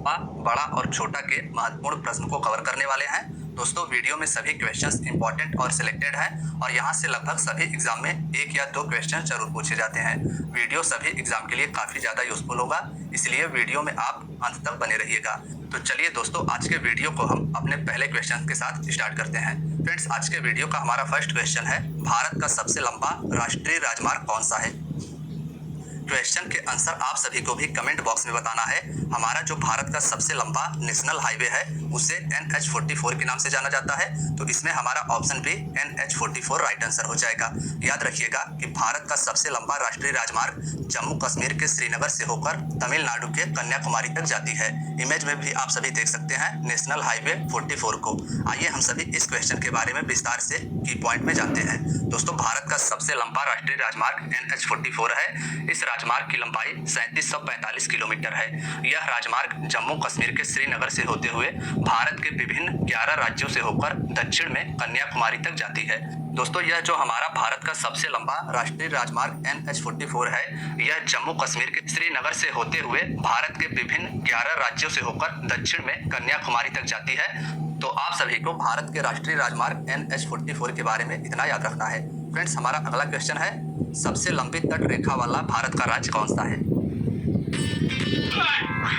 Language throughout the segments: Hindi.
लंबा, बड़ा और छोटा के महत्वपूर्ण प्रश्न को कवर करने वाले हैं। दोस्तों वीडियो में सभी क्वेश्चंस इंपॉर्टेंट और सिलेक्टेड हैं और यहाँ से लगभग सभी एग्जाम में 1 या 2 क्वेश्चन जरूर पूछे जाते हैं। वीडियो सभी एग्जाम के लिए काफी ज्यादा यूजफुल होगा, इसलिए वीडियो में आप अंत तक बने रहिएगा। तो चलिए दोस्तों, आज के वीडियो को हम अपने पहले क्वेश्चन के साथ स्टार्ट करते हैं। फ्रेंड्स, आज के वीडियो का हमारा फर्स्ट क्वेश्चन है, भारत का सबसे लंबा राष्ट्रीय राजमार्ग कौन सा है? क्वेश्चन के आंसर आप सभी को भी कमेंट बॉक्स में बताना है। हमारा जो भारत का सबसे लंबा नेशनल हाईवे है उसे NH44 के नाम से जाना जाता है, तो इसमें हमारा ऑप्शन भी NH44 राइट आंसर हो जाएगा। याद रखिएगा कि भारत का सबसे लंबा राष्ट्रीय राजमार्ग जम्मू कश्मीर के श्रीनगर से होकर तमिलनाडु के कन्याकुमारी तक जाती है। इमेज में भी आप सभी देख सकते हैं नेशनल हाईवे 44 को। आइए हम सभी इस क्वेश्चन के बारे में विस्तार से की पॉइंट में जानते हैं। दोस्तों, भारत का सबसे लंबा राष्ट्रीय राजमार्ग NH44 है। इस राजमार्ग की लंबाई 3745 किलोमीटर है। यह राजमार्ग जम्मू कश्मीर के श्रीनगर से होते हुए भारत के विभिन्न 11 राज्यों से होकर दक्षिण में कन्याकुमारी तक जाती है। दोस्तों, यह जो हमारा भारत का सबसे लंबा राष्ट्रीय राजमार्ग NH44 है, यह जम्मू कश्मीर के श्रीनगर से होते हुए भारत के विभिन्न 11 राज्यों से होकर दक्षिण में कन्याकुमारी तक जाती है। तो आप सभी को भारत के राष्ट्रीय राजमार्ग NH44 के बारे में इतना याद रखना है। फ्रेंड्स, हमारा अगला क्वेश्चन है, सबसे लंबी तट रेखा वाला भारत का राज्य कौन सा है?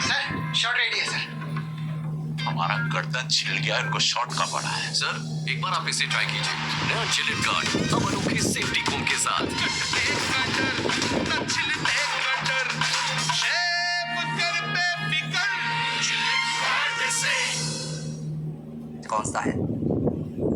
सर, शॉर्ट रेडी है सर। हमारा गर्दन छिल गया, इनको शॉर्ट का पड़ा है। सर, एक बार आप इसे ट्राई कीजिए। नया चिलिट गार्ड अब अनोखे सेफ्टी कोम के साथ। कौन सा है?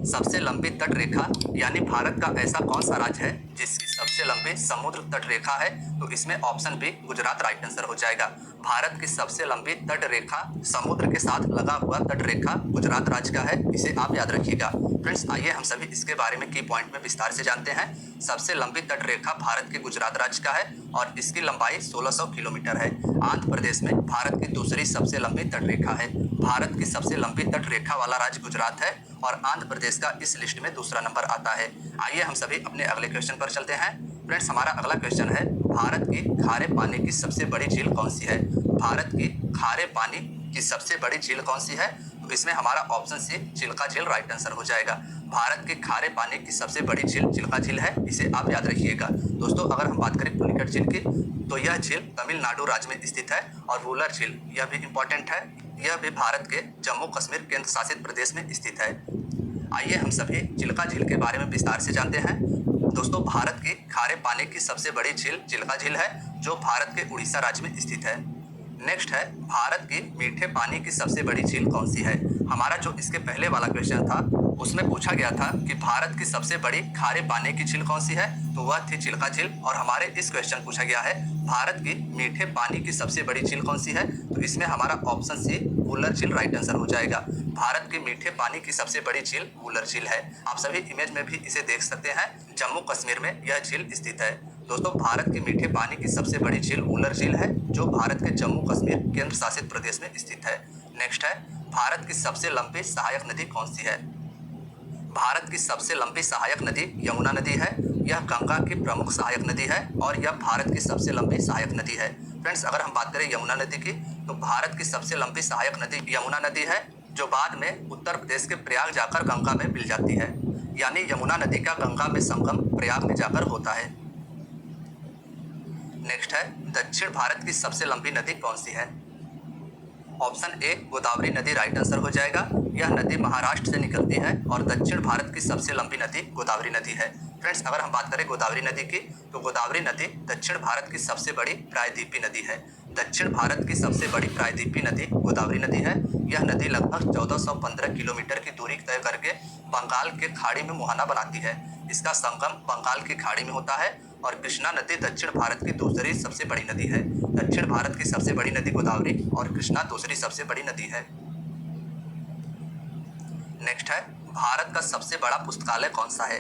सबसे लंबी तट रेखा यानी भारत का ऐसा कौन सा राज्य है जिसकी सबसे लंबी समुद्र तट रेखा है? तो इसमें option B Gujarat right answer हो जाएगा। भारत की सबसे लंबी तट रेखा समुद्र के साथ लगा हुआ तट रेखा गुजरात राज्य का है, इसे आप याद रखिएगा। फ्रेंड्स, आइए हम सभी इसके बारे में की पॉइंट में विस्तार से जानते हैं। सबसे लंबी तट रेखा भारत के गुजरात राज्य का है और इसकी लंबाई 1600 किलोमीटर है। आंध्र प्रदेश में भारत की दूसरी सबसे लंबी तट रेखा है। भारत की सबसे लंबी तट रेखा वाला राज्य गुजरात है और आंध्र प्रदेश का इस लिस्ट में दूसरा नंबर आता है। आइए हम सभी अपने अगले क्वेश्चन पर चलते हैं। फ्रेंड्स, हमारा अगला क्वेश्चन है, भारत की खारे पानी की सबसे बड़ी झील कौन सी है? भारत की खारे पानी की सबसे बड़ी झील कौन सी है? तो इसमें हमारा ऑप्शन सी चिल्का झील राइट आंसर हो जाएगा। भारत की खारे पानी की सबसे बड़ी झील चिल्का झील है, इसे आप याद रखिएगा। दोस्तों, अगर हम बात करें पुलिकट झील की, तो यह झील तमिलनाडु राज्य में स्थित है। और वुलर झील, यह भी इंपॉर्टेंट है, यह भी भारत के जम्मू कश्मीर केंद्र शासित प्रदेश में स्थित है। आइए हम सभी चिल्का झील के बारे में विस्तार से जानते हैं। दोस्तों, भारत की खारे पानी की सबसे बड़ी झील चिल्का झील है, जो भारत के उड़ीसा राज्य में स्थित है। नेक्स्ट है, भारत की मीठे पानी की सबसे बड़ी झील कौन सी है? हमारा जो इसके पहले वाला क्वेश्चन था उसमें पूछा गया था कि भारत की सबसे बड़ी खारे पानी की झील कौन सी है, तो वह थी चिल्का झील। और हमारे इस क्वेश्चन पूछा गया है, भारत की मीठे पानी की सबसे बड़ी झील कौन सी है? तो इसमें हमारा ऑप्शन सी वुलर झील राइट आंसर हो जाएगा। भारत की मीठे पानी की सबसे बड़ी झील वुलर झील है। आप सभी इमेज में भी इसे देख सकते हैं, जम्मू कश्मीर में यह झील स्थित है। दोस्तों, भारत की मीठे पानी की सबसे बड़ी झील वुलर झील है, जो भारत के जम्मू कश्मीर केंद्र शासित प्रदेश में स्थित है। नेक्स्ट है, भारत की सबसे लंबी सहायक नदी कौन सी है? भारत की सबसे लंबी सहायक नदी यमुना नदी है। यह गंगा की प्रमुख सहायक नदी है और यह भारत की सबसे लंबी सहायक नदी है। फ्रेंड्स, अगर हम बात करें यमुना नदी की, तो भारत की सबसे लंबी सहायक नदी यमुना नदी है, जो बाद में उत्तर प्रदेश के प्रयाग जाकर गंगा में मिल जाती है। यानी यमुना नदी का गंगा में संगम प्रयाग में जाकर होता है। नेक्स्ट है, दक्षिण भारत की सबसे लंबी नदी कौन सी है? ऑप्शन ए गोदावरी नदी राइट आंसर हो जाएगा। यह नदी महाराष्ट्र से निकलती है और दक्षिण भारत की सबसे लंबी नदी गोदावरी नदी है। फ्रेंड्स, अगर हम बात करें गोदावरी नदी की, तो गोदावरी नदी दक्षिण भारत की सबसे बड़ी प्रायद्वीपी नदी है। दक्षिण भारत की सबसे बड़ी प्रायद्वीपी नदी गोदावरी नदी है। यह नदी लगभग 1415 किलोमीटर की दूरी तय करके बंगाल के खाड़ी में मुहाना बनाती है। इसका संगम बंगाल की खाड़ी में होता है और कृष्णा नदी दक्षिण भारत की दूसरी सबसे बड़ी नदी है। दक्षिण भारत की सबसे बड़ी नदी गोदावरी और कृष्णा दूसरी सबसे बड़ी नदी है। नेक्स्ट है, भारत का सबसे बड़ा पुस्तकालय कौन सा है?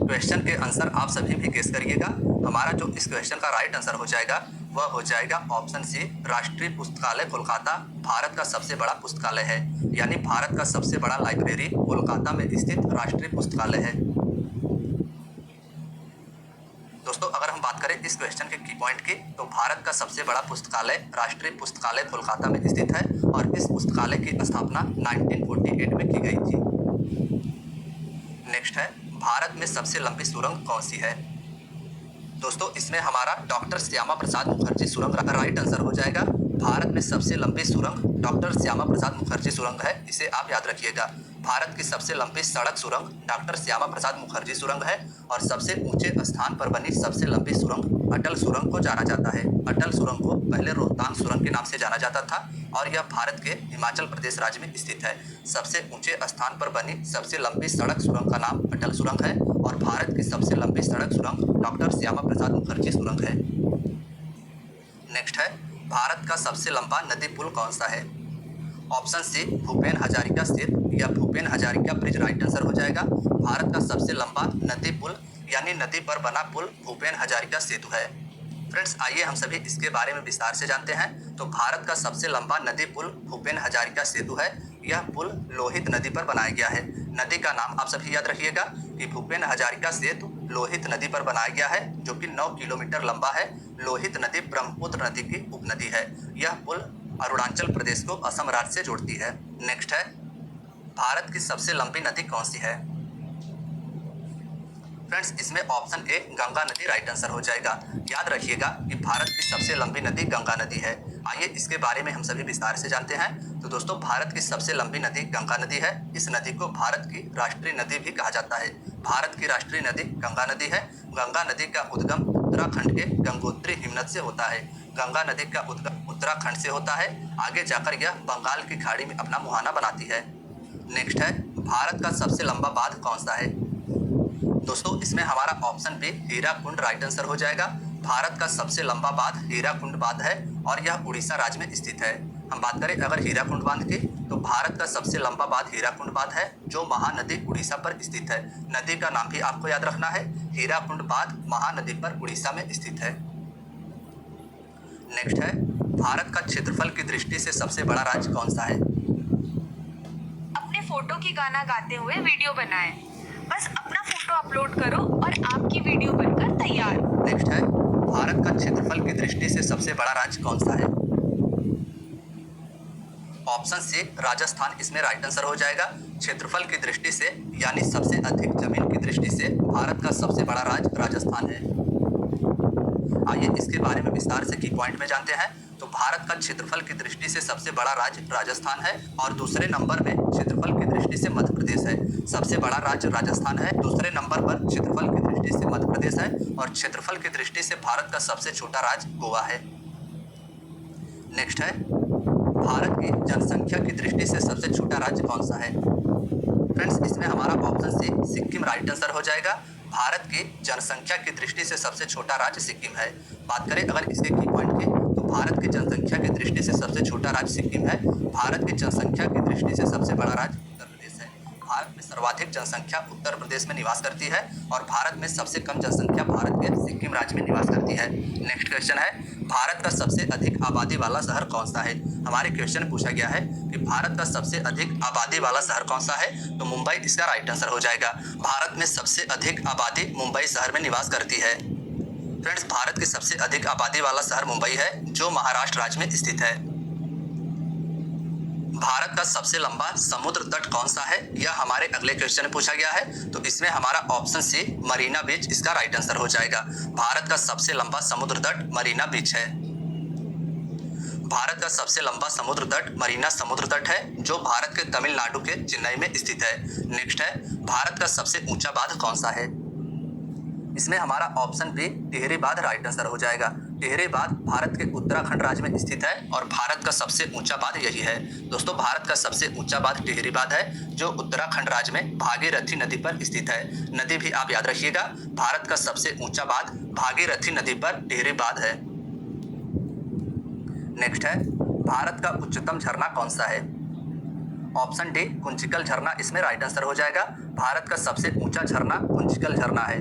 क्वेश्चन के आंसर आप सभी भी गेस करिएगा। हमारा जो इस क्वेश्चन का राइट आंसर हो जाएगा वह हो जाएगा ऑप्शन सी राष्ट्रीय पुस्तकालय कोलकाता भारत का सबसे बड़ा पुस्तकालय है। यानी भारत का सबसे बड़ा लाइब्रेरी कोलकाता में स्थित राष्ट्रीय पुस्तकालय है। दोस्तों, अगर हम बात करें इस क्वेश्चन के की पॉइंट की, तो भारत का सबसे बड़ा पुस्तकालय राष्ट्रीय पुस्तकालय कोलकाता में स्थित है और इस पुस्तकालय की स्थापना 1948 में की गई थी। नेक्स्ट है, भारत में सबसे लंबी सुरंग कौन सी है? दोस्तों इसमें हमारा डॉक्टर श्यामा प्रसाद मुखर्जी सुरंग राइट आंसर हो जाएगा। भारत में सबसे लंबी सुरंग डॉक्टर श्यामा प्रसाद मुखर्जी सुरंग है, इसे आप याद रखिएगा। भारत की सबसे लंबी सड़क सुरंग डॉक्टर श्यामा प्रसाद मुखर्जी सुरंग है और सबसे ऊंचे स्थान पर बनी सबसे लंबी सुरंग अटल सुरंग को जाना जाता है। अटल सुरंग को पहले रोहतांग सुरंग के नाम से जाना जाता था और यह भारत के हिमाचल प्रदेश राज्य में स्थित है। सबसे ऊंचे स्थान पर बनी सबसे लंबी सड़क सुरंग का नाम अटल सुरंग है और भारत की सबसे लंबी सड़क सुरंग डॉक्टर श्यामा प्रसाद मुखर्जी सुरंग है। नेक्स्ट है, भारत का सबसे लंबा नदी पुल कौन सा है? ऑप्शन सी भूपेन हजारिका सेतु या Bhupen Hazarika bridge right answer हो जाएगा। भारत का सबसे लंबा नदी पुल यानी नदी पर बना पुल भूपेन हजारिका सेतु है। फ्रेंड्स आइए हम सभी इसके बारे में विस्तार से जानते हैं। तो भारत का सबसे लंबा नदी पुल भूपेन हजारिका सेतु है। यह पुल लोहित नदी पर बनाया गया है। नदी का नाम आप सभी याद रखिएगा कि भूपेन हजारिका सेतु लोहित नदी पर बनाया गया है जो कि 9 किलोमीटर लंबा है। लोहित नदी ब्रह्मपुत्र नदी की उपनदी है। यह पुल अरुणाचल प्रदेश को असम राज्य से जोड़ती है। नेक्स्ट है, भारत की सबसे लंबी नदी कौन सी है? फ्रेंड्स इसमें ऑप्शन ए गंगा नदी राइट आंसर हो जाएगा। याद रखिएगा कि भारत की सबसे लंबी नदी गंगा नदी है। आइए इसके बारे में हम सभी विस्तार से जानते हैं। तो दोस्तों भारत की सबसे लंबी नदी गंगा नदी है। इस नदी को भारत की राष्ट्रीय नदी भी कहा जाता है। भारत की राष्ट्रीय नदी गंगा नदी है। गंगा नदी का उद्गम उत्तराखंड के गंगोत्री हिमनद से होता है। गंगा नदी का उद्गम उत्तराखंड से होता है। आगे जाकर यह बंगाल की खाड़ी में अपना मुहाना बनाती है। नेक्स्ट है, भारत का सबसे लंबा बांध कौन सा है? दोस्तों इसमें हमारा option B Hirakud right answer हो जाएगा। भारत का सबसे लंबा बांध हीराकुंड बांध है और यह उड़ीसा राज्य में स्थित है। हम बात करें अगर हीराकुंड बांध की, तो भारत का सबसे लंबा बांध हीराकुंड बांध है जो महानदी उड़ीसा पर स्थित है। नदी का नाम भी आपको याद रखना है। हीराकुंड बांध महानदी पर उड़ीसा में स्थित है। नेक्स्ट है, भारत का क्षेत्रफल की दृष्टि से सबसे बड़ा राज्य कौन सा है? अपने फोटो की गाना गाते हुए वीडियो बनाएं। बस अपना फोटो अपलोड करो और आपकी वीडियो बनकर तैयार। नेक्स्ट है, भारत का क्षेत्रफल की दृष्टि से सबसे बड़ा राज्य कौन सा है? ऑप्शन सी राजस्थान इसमें राइट आंसर हो जाएगा। क्षेत्रफल की दृष्टि से यानी सबसे अधिक जमीन की दृष्टि से भारत का सबसे बड़ा राज्य राजस्थान है। आइए इसके बारे में विस्तार से की पॉइंट में जानते हैं। तो भारत का क्षेत्रफल की दृष्टि से सबसे बड़ा राज्य राजस्थान है और दूसरे नंबर में क्षेत्रफल की दृष्टि से मध्य प्रदेश है। सबसे बड़ा राज्य राजस्थान है, दूसरे नंबर पर क्षेत्रफल की दृष्टि से मध्य प्रदेश है और क्षेत्रफल की दृष्टि से भारत का सबसे छोटा राज्य गोवा है। नेक्स्ट है, भारत की जनसंख्या की दृष्टि से सबसे छोटा राज्य कौन सा है? फ्रेंड्स इसमें हमारा option C Sikkim right answer हो जाएगा। भारत की जनसंख्या की दृष्टि से सबसे छोटा राज्य सिक्किम है। बात करें अगर इसके की पॉइंट की, तो भारत की जनसंख्या की दृष्टि से सबसे छोटा राज्य सिक्किम है। भारत की जनसंख्या की दृष्टि से सबसे बड़ा राज्य उत्तर प्रदेश है। भारत में सर्वाधिक जनसंख्या उत्तर प्रदेश में निवास करती है और भारत में सबसे कम जनसंख्या भारत के सिक्किम राज्य में निवास करती है। नेक्स्ट क्वेश्चन है, भारत का सबसे अधिक आबादी वाला शहर कौन सा है? हमारे क्वेश्चन में पूछा गया है कि भारत का सबसे अधिक आबादी वाला शहर कौन सा है, तो मुंबई इसका राइट आंसर हो जाएगा। भारत में सबसे अधिक आबादी मुंबई शहर में निवास करती है। फ्रेंड्स भारत की सबसे अधिक आबादी वाला शहर मुंबई है जो महाराष्ट्र राज्य में स्थित है। भारत का सबसे लंबा समुद्र तट कौन सा है, यह हमारे अगले क्वेश्चन में पूछा गया है। तो इसमें हमारा ऑप्शन सी मरीना बीच इसका राइट आंसर हो जाएगा। भारत का सबसे लंबा समुद्र तट मरीना बीच है। भारत का सबसे लंबा समुद्र तट मरीना समुद्र तट है जो भारत के तमिलनाडु के चेन्नई में स्थित है। नेक्स्ट है, भारत का सबसे ऊंचा बांध कौन सा है? इसमें हमारा ऑप्शन बी टिहरी बांध राइट आंसर हो जाएगा। टिहरी बांध भारत के उत्तराखंड राज्य में स्थित है और भारत का सबसे ऊंचा बांध यही है। दोस्तों भारत का सबसे ऊंचा बांध टिहरी बांध है जो उत्तराखंड राज्य में भागीरथी नदी पर स्थित है। नदी भी आप याद रखिएगा। भारत का सबसे ऊंचा बांध भागीरथी नदी पर टिहरी बांध है। नेक्स्ट है, भारत का उच्चतम झरना कौन सा है? ऑप्शन डी कुंचिकल झरना इसमें राइट आंसर हो जाएगा। भारत का सबसे ऊंचा झरना कुंचिकल झरना है।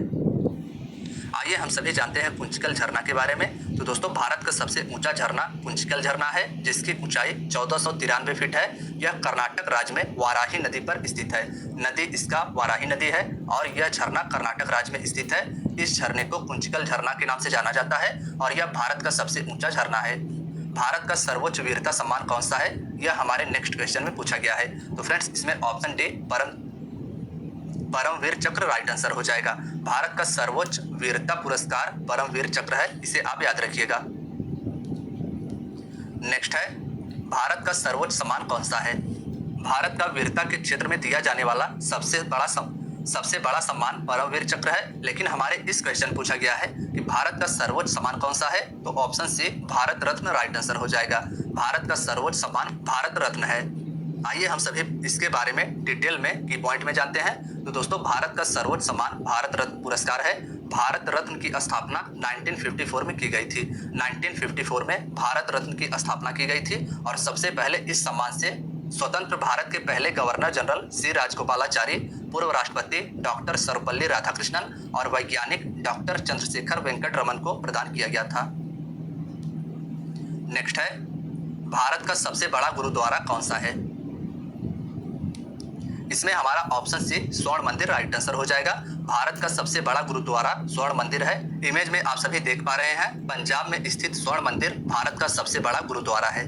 आइए हम सभी जानते हैं कुंचिकल झरना के बारे में। तो दोस्तों भारत का सबसे ऊंचा झरना कुंचिकल झरना है जिसकी ऊंचाई 1493 फीट है। यह कर्नाटक राज्य में वाराही नदी पर स्थित है। नदी इसका वाराही नदी है और यह झरना कर्नाटक राज्य में स्थित है। इस झरने को कुंचिकल झरना के नाम से जाना जाता है और यह भारत का सबसे ऊंचा झरना है। भारत का सर्वोच्च वीरता सम्मान कौन सा है, यह हमारे नेक्स्ट क्वेश्चन में पूछा गया है। तो फ्रेंड्स इसमें ऑप्शन डी परमवीर चक्र राइट आंसर हो जाएगा। भारत का सर्वोच्च वीरता पुरस्कार परमवीर चक्र है, इसे आप याद रखिएगा। नेक्स्ट है भारत का सर्वोच्च सम्मान कौन सा है। भारत का वीरता के क्षेत्र में दिया जाने वाला सबसे बड़ा सम्मान परमवीर चक्र है, लेकिन हमारे इस क्वेश्चन पूछा गया है कि भारत का सर्वोच्च सम्मान कौन सा है, तो option C Bharat Ratna right answer हो जाएगा। भारत का सर्वोच्च सम्मान भारत रत्न है। आइए हम सभी इसके बारे में डिटेल में की पॉइंट में जानते हैं। तो दोस्तों भारत का सर्वोच्च सम्मान भारत रत्न पुरस्कार है। भारत रत्न की स्थापना 1954 में की गई थी। 1954 में भारत रत्न की स्थापना की गई थी और सबसे पहले इस सम्मान से स्वतंत्र भारत के पहले गवर्नर जनरल सी राजगोपालाचारी, पूर्व राष्ट्रपति डॉक्टर सर्वपल्ली राधाकृष्णन और वैज्ञानिक डॉक्टर चंद्रशेखर वेंकट रमन को प्रदान किया गया था। नेक्स्ट है भारत का सबसे बड़ा गुरुद्वारा कौन सा है। इसमें हमारा ऑप्शन सी स्वर्ण मंदिर राइट आंसर हो जाएगा। भारत का सबसे बड़ा गुरुद्वारा स्वर्ण मंदिर है। इमेज में आप सभी देख पा रहे हैं, पंजाब में स्थित स्वर्ण मंदिर भारत का सबसे बड़ा गुरुद्वारा है।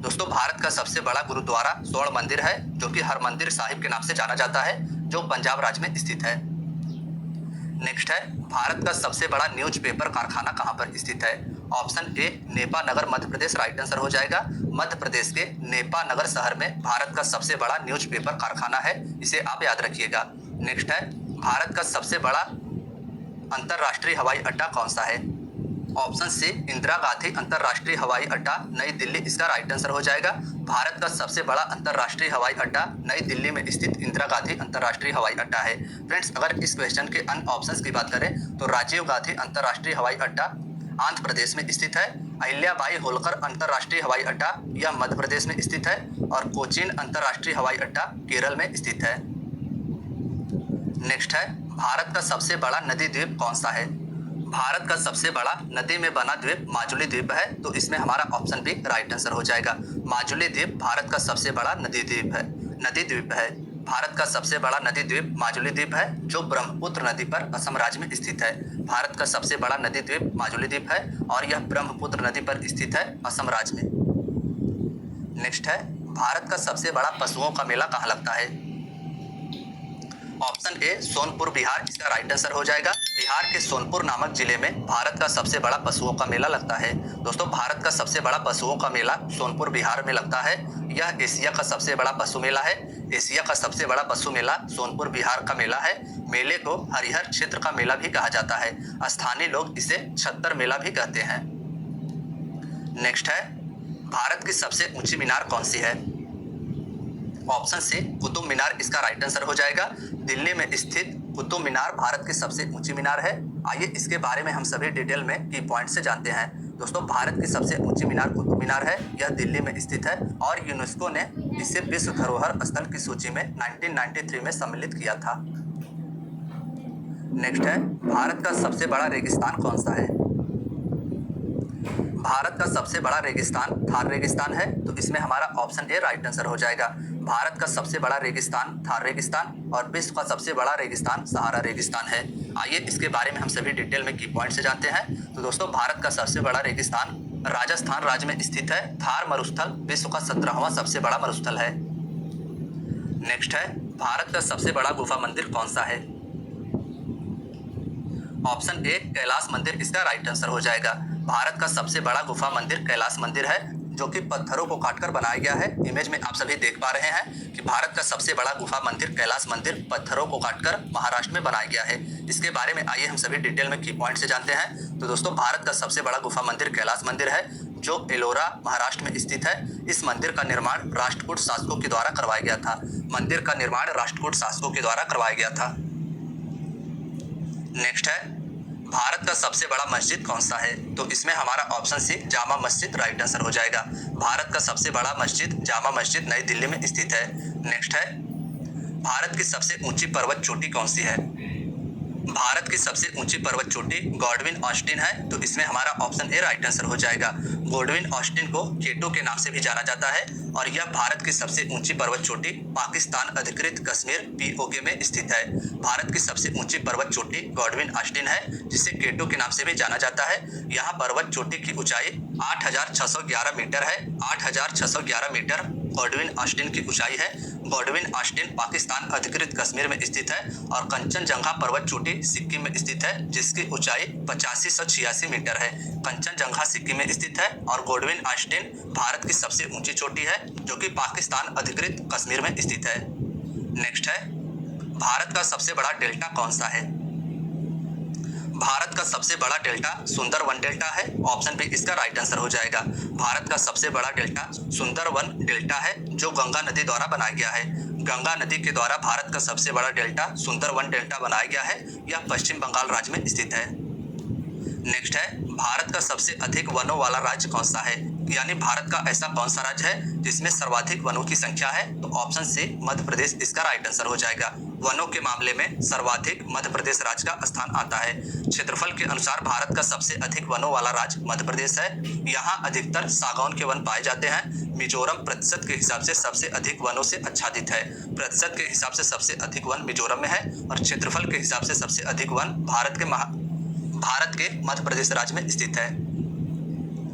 दोस्तों भारत का सबसे बड़ा गुरुद्वारा स्वर्ण मंदिर है, जो कि हरमंदिर साहिब के नाम से जाना जाता है, जो पंजाब राज्य में स्थित है। नेक्स्ट है भारत का सबसे बड़ा न्यूज़पेपर कारखाना कहां पर स्थित है। Option A Nipah Nagar Madhya Pradesh right answer हो जाएगा। मध्य प्रदेश के नेपा नगर शहर में भारत का सबसे बड़ा न्यूज़पेपर कारखाना है, इसे आप याद रखिएगा। नेक्स्ट है भारत का सबसे बड़ा अंतरराष्ट्रीय हवाई अड्डा कौन सा है। ऑप्शन सी इंदिरा गांधी अंतरराष्ट्रीय हवाई अड्डा नई दिल्ली, इसका राइट आंसर हो जाएगा। भारत का सबसे बड़ा अंतरराष्ट्रीय हवाई अड्डा नई दिल्ली में स्थित इंदिरा गांधी अंतरराष्ट्रीय हवाई अड्डा है। फ्रेंड्स अगर इस क्वेश्चन के अन्य ऑप्शंस की बात करें तो राजीव गांधी अंतरराष्ट्रीय हवाई अड्डा आंध्र प्रदेश में स्थित है, अहिल्याबाई होलकर अंतरराष्ट्रीय हवाई अड्डा यह मध्य प्रदेश में स्थित है और कोचीन अंतरराष्ट्रीय हवाई अड्डा केरल में स्थित है। नेक्स्ट है भारत का सबसे बड़ा नदी द्वीप कौन सा है। भारत का सबसे बड़ा नदी में बना द्वीप माजुली द्वीप है, तो इसमें हमारा ऑप्शन बी राइट आंसर हो जाएगा। माजुली द्वीप भारत का सबसे बड़ा नदी द्वीप है। भारत का सबसे बड़ा नदी द्वीप माजुली द्वीप है, जो ब्रह्मपुत्र नदी पर असम राज्य में स्थित है। भारत का सबसे बड़ा नदी द्वीप माजुली द्वीप है और यह ब्रह्मपुत्र नदी पर स्थित है, असम राज्य में। नेक्स्ट है भारत का सबसे बड़ा पशुओं का मेला कहाँ लगता है। ऑप्शन ए सोनपुर बिहार, इसका राइट आंसर हो जाएगा। बिहार के सोनपुर नामक जिले में भारत का सबसे बड़ा पशुओं का मेला लगता है। दोस्तों भारत का सबसे बड़ा पशुओं का मेला सोनपुर बिहार में लगता है। यह एशिया का सबसे बड़ा पशु मेला है। एशिया का सबसे बड़ा पशु मेला सोनपुर बिहार का मेला है। मेले को हरिहर क्षेत्र का मेला भी कहा जाता है। स्थानीय लोग इसे छत्तर मेला भी कहते हैं। नेक्स्ट है भारत की सबसे ऊंची मीनार कौन सी है। ऑप्शन सी कुतुब मीनार, इसका राइट आंसर हो जाएगा। दिल्ली में स्थित कुतुब मीनार भारत की सबसे ऊंची मीनार है। आइए इसके बारे में हम सभी डिटेल में की पॉइंट से जानते हैं। दोस्तों भारत की सबसे ऊंची मीनार कुतुब मीनार है। यह दिल्ली में स्थित है और यूनेस्को ने इसे विश्व धरोहर स्थल की सूची में 1993 में सम्मिलित किया था। नेक्स्ट है भारत का सबसे बड़ा रेगिस्तान कौन सा है। भारत का सबसे बड़ा रेगिस्तान थार रेगिस्तान है, तो इसमें हमारा ऑप्शन ए राइट आंसर हो जाएगा। भारत का सबसे बड़ा रेगिस्तान थार रेगिस्तान और विश्व का सबसे बड़ा रेगिस्तान सहारा रेगिस्तान है। आइए इसके बारे में हम सभी डिटेल में की पॉइंट से जानते हैं। तो दोस्तों भारत का सबसे बड़ा रेगिस्तान राजस्थान राज्य में स्थित है। थार मरुस्थल विश्व का 17वां सबसे बड़ा मरुस्थल है। नेक्स्ट है भारत का सबसे बड़ा गुफा मंदिर कौन सा है। ऑप्शन ए कैलाश मंदिर, इसका राइट आंसर हो जाएगा। भारत का सबसे बड़ा गुफा मंदिर कैलाश मंदिर है, जो कि पत्थरों को काटकर बनाया गया है। इमेज में आप सभी देख पा रहे हैं कि भारत का सबसे बड़ा गुफा मंदिर कैलाश मंदिर पत्थरों को काटकर महाराष्ट्र में बनाया गया है। इसके बारे में आइए हम सभी डिटेल में की पॉइंट से जानते हैं। तो दोस्तों भारत का सबसे बड़ा गुफा मंदिर कैलाश मंदिर है, जो एलोरा महाराष्ट्र में स्थित है। इस मंदिर का निर्माण राष्ट्रकूट शासकों के द्वारा करवाया गया था। मंदिर का निर्माण राष्ट्रकूट शासकों के द्वारा करवाया गया था। नेक्स्ट है भारत का सबसे बड़ा मस्जिद कौन सा है। तो इसमें हमारा ऑप्शन सी जामा मस्जिद राइट आंसर हो जाएगा। भारत का सबसे बड़ा मस्जिद जामा मस्जिद नई दिल्ली में स्थित है। नेक्स्ट है भारत की सबसे ऊंची पर्वत चोटी कौन सी है। भारत की सबसे ऊंची पर्वत चोटी गॉडविन ऑस्टिन है, तो इसमें हमारा ऑप्शन ए राइट आंसर हो जाएगा। गॉडविन ऑस्टिन को केटो के नाम से भी जाना जाता है और यह भारत की सबसे ऊंची पर्वत चोटी पाकिस्तान अधिकृत कश्मीर पीओके में स्थित है। भारत की सबसे ऊंची पर्वत चोटी गॉडविन ऑस्टिन है, जिसे केटो के नाम से भी जाना जाता है। यहाँ पर्वत चोटी की ऊंचाई 8,611 मीटर है। 8,611 मीटर गॉडविन ऑस्टिन की ऊंचाई है। गॉडविन ऑस्टिन पाकिस्तान अधिकृत कश्मीर में स्थित है और कंचनजंगा पर्वत चोटी सिक्किम में स्थित है, जिसकी ऊंचाई 8586 मीटर है। कंचनजंगा सिक्किम में स्थित है और गॉडविन ऑस्टिन भारत की सबसे ऊंची चोटी है, जो कि पाकिस्तान अधिकृत कश्मीर में स्थित है। नेक्स्ट है, भारत का सबसे बड़ा डेल्टा कौन सा है? भारत का सबसे बड़ा डेल्टा सुंदरवन डेल्टा है। ऑप्शन बी इसका राइट आंसर हो जाएगा। भारत का सबसे बड़ा डेल्टा सुंदरवन डेल्टा है, जो गंगा नदी द्वारा बनाया गया है। गंगा नदी के द्वारा भारत का सबसे बड़ा डेल्टा सुंदरवन डेल्टा बनाया गया है। यह पश्चिम बंगाल राज्य में स्थित है। नेक्स्ट है, भारत का सबसे अधिक वनों वाला राज्य कौन सा है? यानी भारत का ऐसा कौन सा राज्य है जिसमें सर्वाधिक वनों की संख्या है? तो ऑप्शन सी मध्य प्रदेश इसका राइट आंसर हो जाएगा। वनों के मामले में सर्वाधिक मध्य प्रदेश राज्य का स्थान आता है। क्षेत्रफल के अनुसार भारत का सबसे अधिक वनों वाला राज्य मध्य प्रदेश है। यहाँ अधिकतर सागौन के वन पाए जाते हैं। मिजोरम प्रतिशत के हिसाब से सबसे अधिक वनों से आच्छादित है। प्रतिशत के हिसाब से सबसे अधिक वन मिजोरम में है और क्षेत्रफल के हिसाब से सबसे अधिक वन भारत के मध्य प्रदेश राज्य में स्थित है।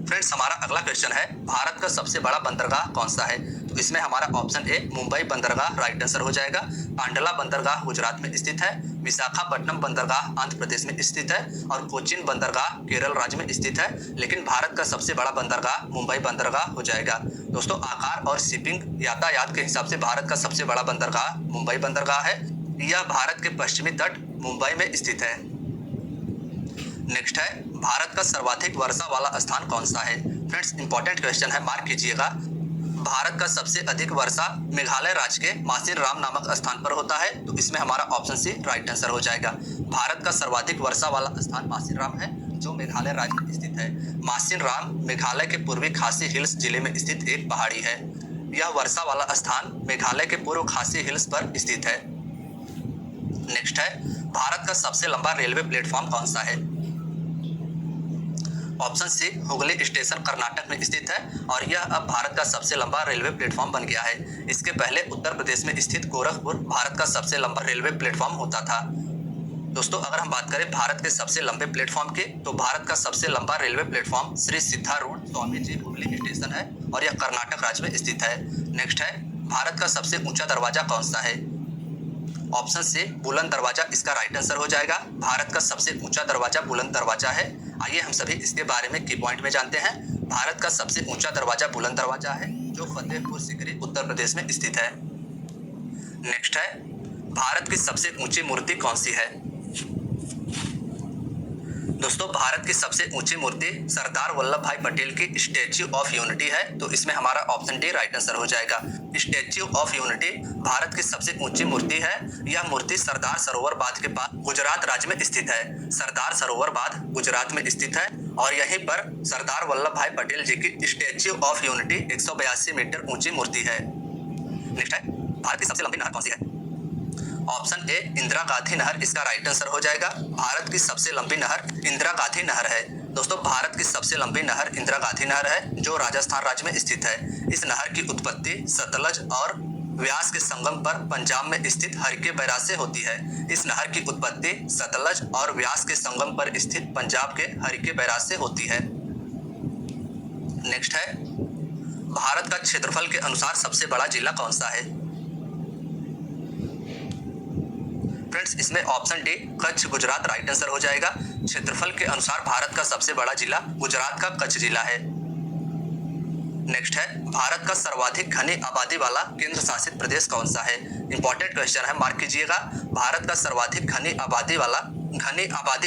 फ्रेंड्स, हमारा अगला क्वेश्चन है, भारत का सबसे बड़ा बंदरगाह कौन सा है? तो इसमें हमारा ऑप्शन ए मुंबई बंदरगाह राइट आंसर हो जाएगा। कांडला बंदरगाह गुजरात में स्थित है। विशाखापट्टनम बंदरगाह आंध्र प्रदेश में स्थित है और कोचीन बंदरगाह केरल राज्य में स्थित है। लेकिन भारत का सबसे बड़ा बंदरगाह मुंबई बंदरगाह हो जाएगा। दोस्तों, आकार और शिपिंग यातायात के हिसाब से भारत का सबसे बड़ा बंदरगाह मुंबई बंदरगाह है। यह भारत के पश्चिमी तट मुंबई में स्थित है। नेक्स्ट है, भारत का सर्वाधिक वर्षा वाला स्थान कौन सा है? फ्रेंड्स, इंपॉर्टेंट क्वेश्चन है, मार्क कीजिएगा। भारत का सबसे अधिक वर्षा मेघालय राज्य के मासिन राम नामक स्थान पर होता है, तो इसमें हमारा ऑप्शन सी राइट आंसर हो जाएगा। भारत का सर्वाधिक वर्षा वाला स्थान मासिन राम है, जो मेघालय राज्य में स्थित है। मासिन राम मेघालय के पूर्वी खासी हिल्स जिले में स्थित एक पहाड़ी है। यह वर्षा वाला स्थान मेघालय के पूर्व खासी हिल्स पर स्थित है। नेक्स्ट है, भारत का सबसे लंबा रेलवे प्लेटफॉर्म कौन सा है? Option C Hooghly station Karnataka में स्थित है और यह अब भारत का सबसे लंबा रेलवे प्लेटफॉर्म बन गया है। इसके पहले उत्तर प्रदेश में स्थित गोरखपुर भारत का सबसे लंबा रेलवे प्लेटफॉर्म होता था। दोस्तों, अगर हम बात करें भारत के सबसे लंबे प्लेटफॉर्म की, तो भारत का सबसे लंबा railway platform Shri Siddharudha Swami ji Hooghly station है और यह कर्नाटक राज्य में स्थित है। नेक्स्ट है, भारत का सबसे ऊंचा दरवाजा कौन सा है? ऑप्शन सी बुलंद दरवाजा इसका राइट आंसर हो जाएगा। भारत का सबसे ऊंचा दरवाजा बुलंद दरवाजा है। आइए हम सभी इसके बारे में की पॉइंट में जानते हैं। भारत का सबसे ऊंचा दरवाजा बुलंद दरवाजा है, जो फतेहपुर सीकरी उत्तर प्रदेश में स्थित है। नेक्स्ट है, भारत की सबसे ऊंची मूर्ति कौन सी है? दोस्तों, भारत की सबसे ऊंची मूर्ति सरदार वल्लभ भाई पटेल की स्टैच्यू ऑफ यूनिटी है, तो इसमें हमारा ऑप्शन डी राइट आंसर हो जाएगा। स्टैच्यू ऑफ यूनिटी भारत की सबसे ऊंची मूर्ति है। यह मूर्ति सरदार सरोवर बांध के पास गुजरात राज्य में स्थित है। सरदार सरोवर बांध गुजरात में स्थित है और यहीं पर सरदार वल्लभ भाई पटेल जी की स्टैच्यू ऑफ यूनिटी 182 मीटर ऊंची मूर्ति है। नेक्स्ट है, भारत की सबसे लंबी नहर कौन सी है? ऑप्शन ए इंदिरा गांधी नहर इसका राइट आंसर हो जाएगा। भारत की सबसे लंबी नहर इंदिरा गांधी नहर है। दोस्तों, भारत की सबसे लंबी नहर इंदिरा गांधी नहर है, जो राजस्थान राज्य में स्थित है। इस नहर की उत्पत्ति सतलज और व्यास के संगम पर पंजाब में स्थित हरिके बैराज से होती है। इस नहर की उत्पत्ति सतलज और व्यास के संगम पर स्थित पंजाब के हरिके बैराज से होती है। नेक्स्ट है, भारत का क्षेत्रफल के अनुसार सबसे बड़ा जिला कौन सा है? फ्रेंड्स, इसमें option D Kutch Gujarat right answer हो जाएगा। क्षेत्रफल के अनुसार भारत का सबसे बड़ा जिला गुजरात का कच्छ जिला है। नेक्स्ट है, भारत का सर्वाधिक घनी आबादी वाला केंद्र शासित प्रदेश कौन सा है? इंपॉर्टेंट क्वेश्चन है, मार्क कीजिएगा। भारत का सर्वाधिक घनी आबादी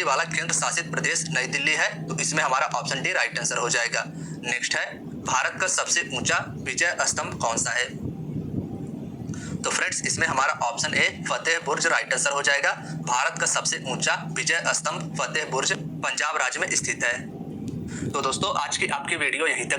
वाला केंद्र शासित प्रदेश नई दिल्ली है, तो इसमें हमारा ऑप्शन डी राइट आंसर हो जाएगा। नेक्स्ट है, भारत का सबसे ऊंचा विजय स्तंभ कौन सा है? तो फ्रेंड्स, इसमें हमारा option A Fateh Burj right answer हो जाएगा। भारत का सबसे ऊंचा विजय स्तंभ फतेह बुर्ज पंजाब राज्य में स्थित है। तो दोस्तों, आज की आपकी वीडियो यहीं तक